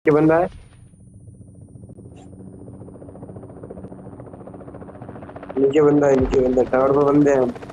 नीचे बंदा है। नीचे बंदा है, नीचे बंदा है, टावर पे बंदे हैं।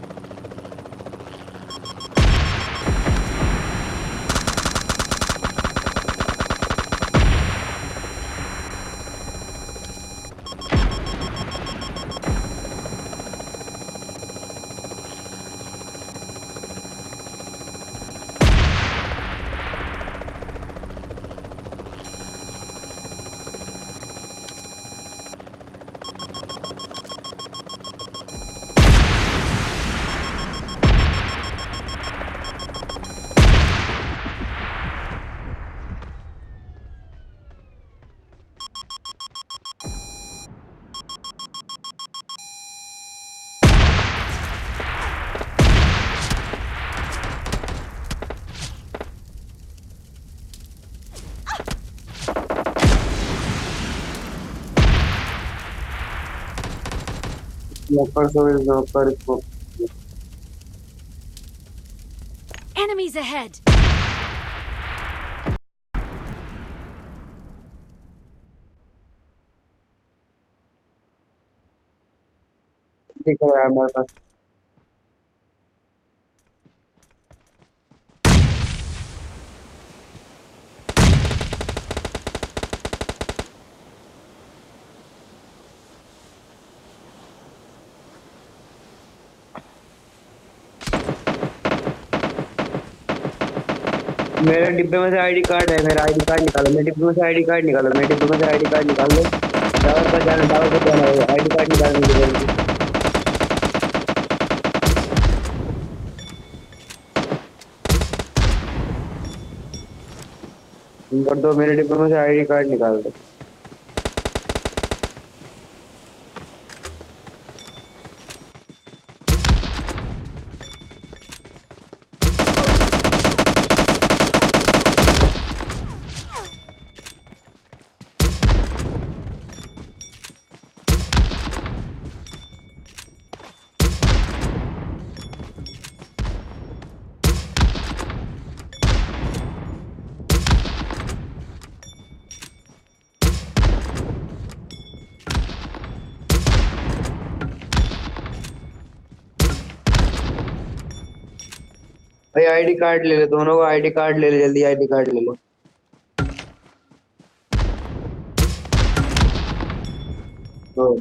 ऊपर से ऊपर इसको Enemies ahead! दिख रहा है हमारे पास। मेरे डिब्बे में से आईडी कार्ड है, मेरा आईडी कार्ड निकालो, मेरे डिब्बे में से आईडी कार्ड निकालो, मेरे डिब्बे में से आईडी कार्ड निकाल लो। टावर पर जाना, टावर पर जाना, आईडी कार्ड निकालने की जल्दी कर दो। मेरे डिब्बे में से आईडी कार्ड निकाल दो। भाई आईडी कार्ड ले लो, दोनों का आईडी कार्ड ले लो, जल्दी आईडी कार्ड ले लो। तो